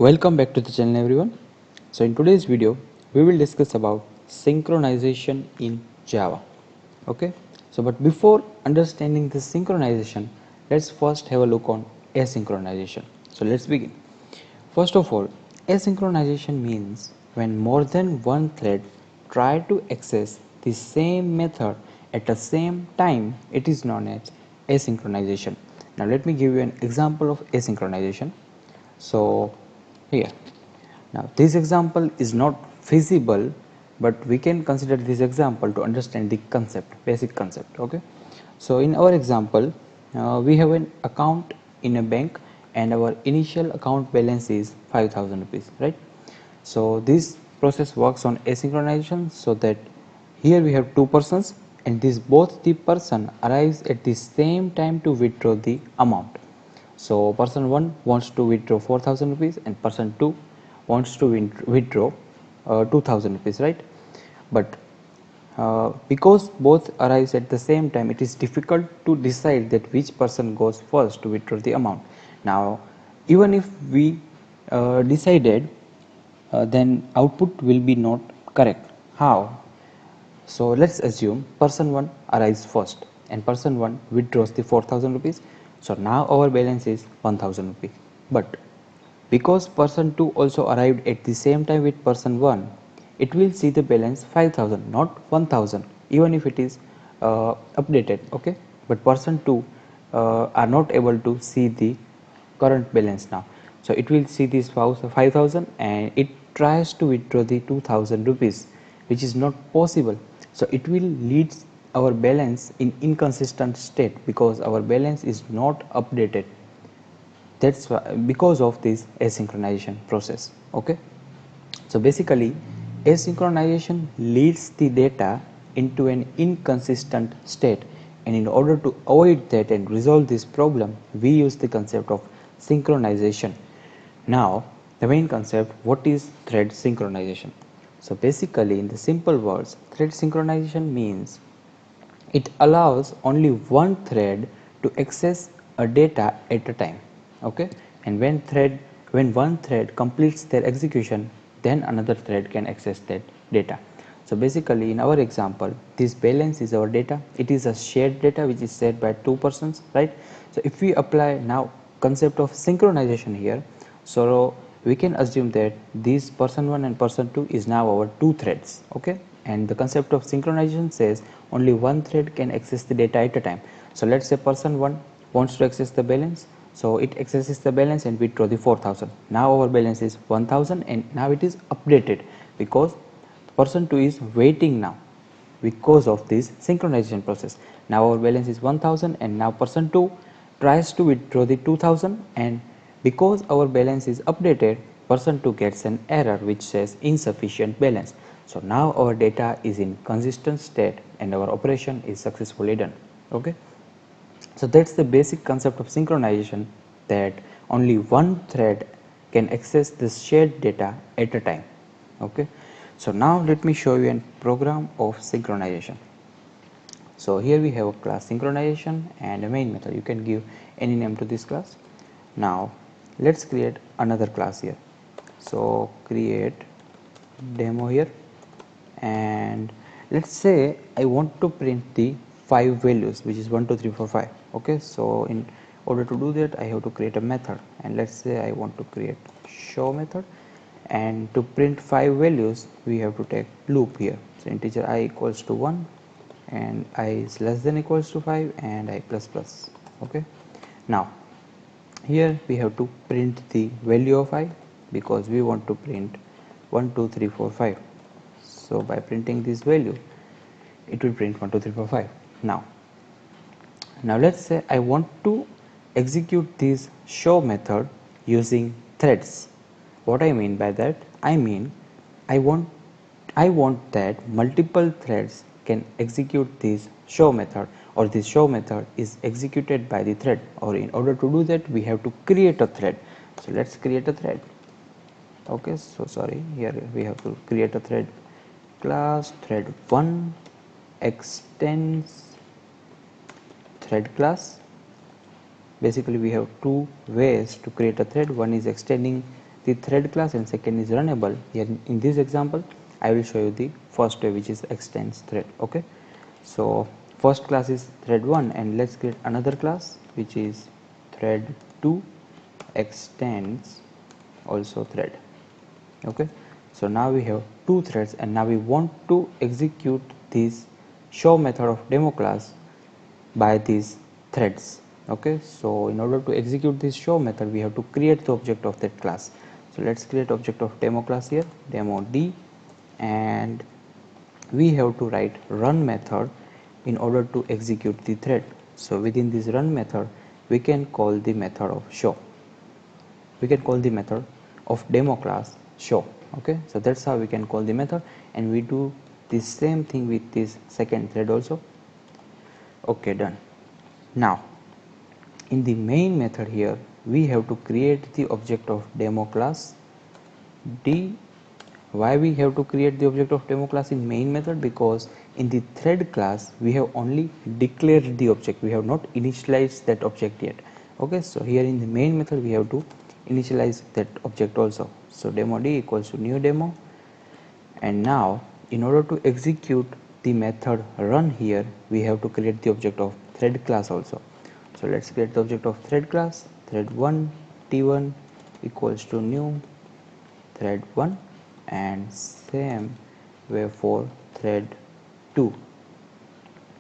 Welcome back to the channel everyone. So in today's video we will discuss about synchronization in Java. Okay, so but before understanding the synchronization, let's first have a look on asynchronization. So let's begin. First of all, asynchronization means when more than one thread try to access the same method at the same time. It is known as asynchronization. Now let me give you an example of asynchronization. So here, now this example is not feasible, but we can consider this example to understand the concept, basic concept. Okay, so in our example, we have an account in a bank and our initial account balance is 5,000 rupees, right? So this process works on asynchronization, so that here we have two persons and this both the person arrives at the same time to withdraw the amount. So person 1 wants to withdraw 4,000 rupees and person 2 wants to withdraw 2,000 rupees, right? But because both arise at the same time, it is difficult to decide that which person goes first to withdraw the amount. Now even if we decided, then output will be not correct. How? So let's assume person 1 arrives first and person 1 withdraws the 4,000 rupees. So now our balance is 1,000 rupees. But because person 2 also arrived at the same time with person 1, it will see the balance 5,000, not 1,000, even if it is updated. Okay, but person 2 are not able to see the current balance now. So it will see this 5,000 and it tries to withdraw the 2,000 rupees, which is not possible. So it will lead our balance in inconsistent state because our balance is not updated. That's why, because of this asynchronization process. Okay, so basically asynchronization leads the data into an inconsistent state, and in order to avoid that and resolve this problem, we use the concept of synchronization. Now the main concept, what is thread synchronization? So basically, in the simple words, thread synchronization means it allows only one thread to access a data at a time. Okay, and when one thread completes their execution, then another thread can access that data. So basically, in our example, this balance is our data. It is a shared data which is shared by two persons, right? So if we apply now concept of synchronization here, so we can assume that this person 1 and person 2 is now our two threads. Okay, and the concept of synchronization says only one thread can access the data at a time. So let's say person 1 wants to access the balance, so it accesses the balance and withdraw the 4,000. Now our balance is 1,000 and now it is updated because person 2 is waiting now because of this synchronization process. Now our balance is 1,000 and now person 2 tries to withdraw the 2,000, and because our balance is updated, person 2 gets an error which says insufficient balance. So now our data is in consistent state and our operation is successfully done. Okay, so that's the basic concept of synchronization, that only one thread can access this shared data at a time. Okay, so now let me show you a program of synchronization. So here we have a class synchronization and a main method. You can give any name to this class. Now let's create another class here. So create demo here, and let's say I want to print the 5 values, which is 1 2 3 4 5. Okay, so in order to do that, I have to create a method, and let's say I want to create show method, and to print 5 values we have to take loop here. So integer I equals to 1 and I is less than equals to 5 and I plus plus. Okay, now here we have to print the value of I because we want to print 1 2 3 4 5. So by printing this value, it will print 1 2 3 4 5. Now let's say I want to execute this show method using threads. What I mean by that, I mean I want that multiple threads can execute this show method, or this show method is executed by the thread, or in order to do that we have to create a thread. So let's create a thread. Okay, so sorry, here we have to create a thread class thread 1 extends thread class. Basically we have two ways to create a thread. One is extending the thread class and second is runnable. Here in this example I will show you the first way, which is extends thread. Okay, so first class is thread1 and let's create another class which is thread2 extends also thread. Okay, so now we have two threads and now we want to execute this show method of demo class by these threads. Okay, so in order to execute this show method we have to create the object of that class. So let's create object of demo class here, demo d, and we have to write run method in order to execute the thread. So within this run method we can call the method of show, we can call the method of demo class show. Okay, so that's how we can call the method, and we do the same thing with this second thread also. Okay, done. Now in the main method here we have to create the object of demo class d. Why we have to create the object of demo class in main method? Because in the thread class we have only declared the object, we have not initialized that object yet. Okay, so here in the main method we have to initialize that object also. So demo d equals to new demo, and now in order to execute the method run here we have to create the object of thread class also. So let's create the object of thread class, thread1 t1 equals to new thread1, and same way for thread 2.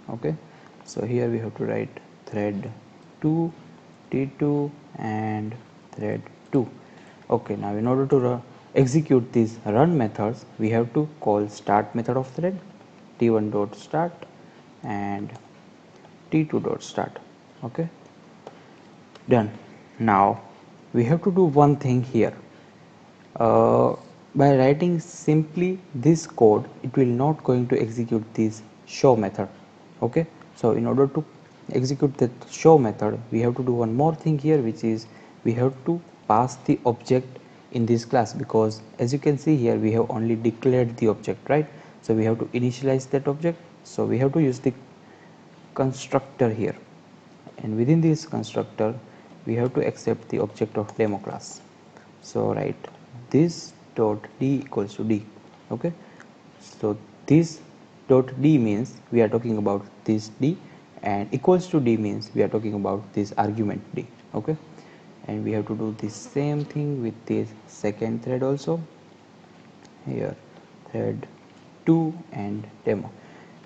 Okay, so here we have to write thread 2 t2 and thread 2. Okay, now in order to execute these run methods we have to call start method of thread, t1 dot start and t2 dot start. Okay, done. Now we have to do one thing here. By writing simply this code it will not going to execute this show method. Okay, so in order to execute that show method we have to do one more thing here, which is we have to pass the object in this class, because as you can see here we have only declared the object, right? So we have to initialize that object, so we have to use the constructor here, and within this constructor we have to accept the object of demo class. So write this dot d equals to d. Okay, so this dot d means we are talking about this d, and equals to d means we are talking about this argument d. Okay, and we have to do the same thing with this second thread also, here thread 2 and demo.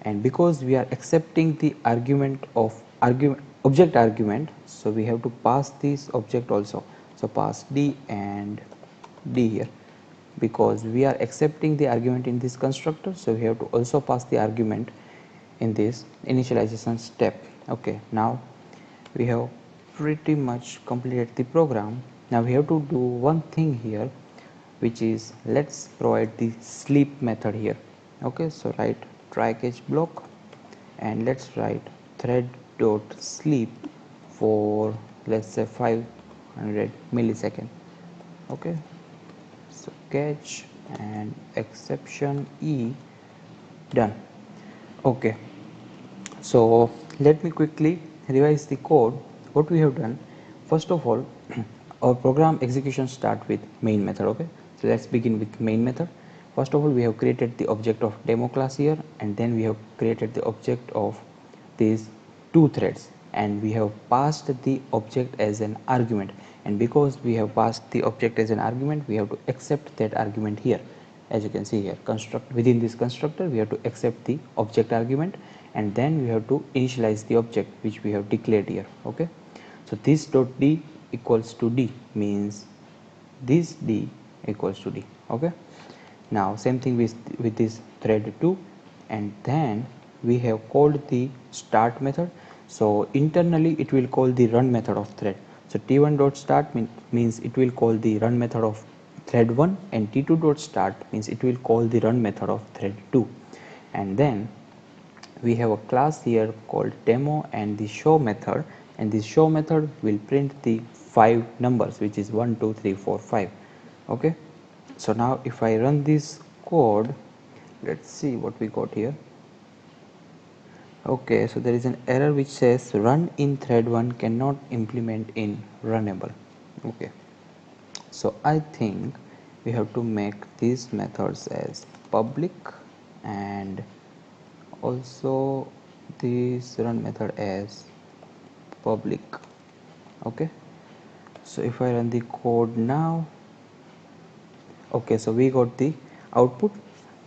And because we are accepting the argument of object argument, so we have to pass this object also. So pass d and d here, because we are accepting the argument in this constructor, so we have to also pass the argument in this initialization step. Okay, now we have pretty much completed the program. Now we have to do one thing here, which is let's provide the sleep method here. Okay, so write try catch block and let's write thread dot sleep for, let's say, 500 millisecond. Okay, so catch and exception e, done. Okay, so let me quickly revise the code. What we have done, first of all our program execution start with main method. Okay, so let's begin with main method. First of all we have created the object of demo class here, and then we have created the object of these two threads, and we have passed the object as an argument, and because we have passed the object as an argument we have to accept that argument here. As you can see here, construct within this constructor we have to accept the object argument, and then we have to initialize the object which we have declared here. Okay, so this dot d equals to d means this d equals to d. Okay, now same thing with this thread 2, and then we have called the start method. So internally it will call the run method of thread. So t1 dot start means it will call the run method of thread 1, and t2 dot start means it will call the run method of thread 2. And then we have a class here called demo and the show method, and this show method will print the 5 numbers, which is 1 2 3 4 5. Okay, so now if I run this code, let's see what we got here. Okay, so there is an error which says run in thread 1 cannot implement in runnable. Okay, So I think we have to make these methods as public and also this run method as public. Okay, so if I run the code now, okay, so we got the output,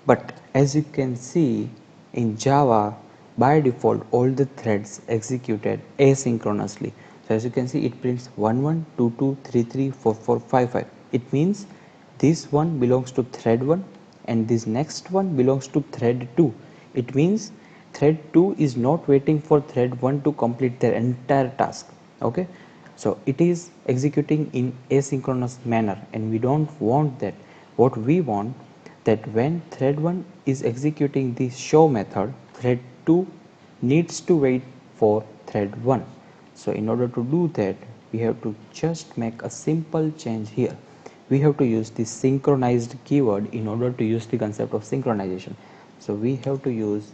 but as you can see in Java, by default all the threads executed asynchronously. So as you can see, it prints 1 1 2 2 3 3 4 4 5 5. It means this one belongs to thread 1 and this next one belongs to thread 2. It means thread 2 is not waiting for thread 1 to complete their entire task. Okay, so it is executing in asynchronous manner and we don't want that. What we want that when thread 1 is executing the show method, thread 2 needs to wait for thread 1. So in order to do that, we have to just make a simple change here. We have to use the synchronized keyword in order to use the concept of synchronization. So we have to use,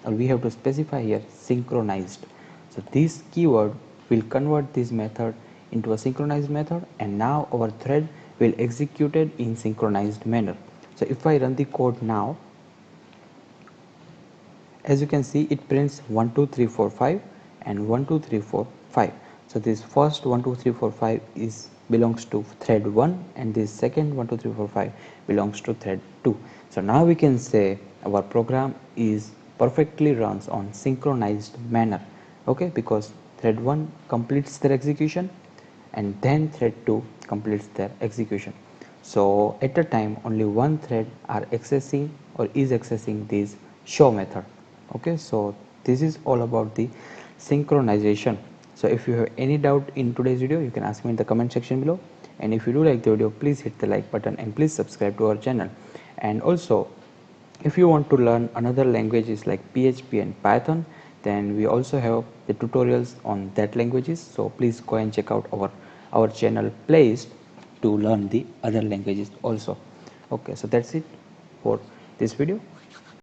or we have to specify here synchronized. So this keyword will convert this method into a synchronized method, and now our thread will execute it in synchronized manner. So if I run the code now, as you can see, it prints 1 2 3 4 5 and 1 2 3 4 5. So this first 1 2 3 4 5 is belongs to thread 1 and this second 1 2 3 4 5 belongs to thread 2. So now we can say our program is perfectly runs on synchronized manner. Okay, because thread 1 completes their execution and then thread 2 completes their execution. So at a time only one thread are accessing or is accessing this show method. Okay, so this is all about the synchronization. So if you have any doubt in today's video, you can ask me in the comment section below, and if you do like the video, please hit the like button and please subscribe to our channel. And also if you want to learn another languages like PHP and Python, then we also have the tutorials on that languages, so please go and check out our channel playlist to learn the other languages also. Okay, so that's it for this video.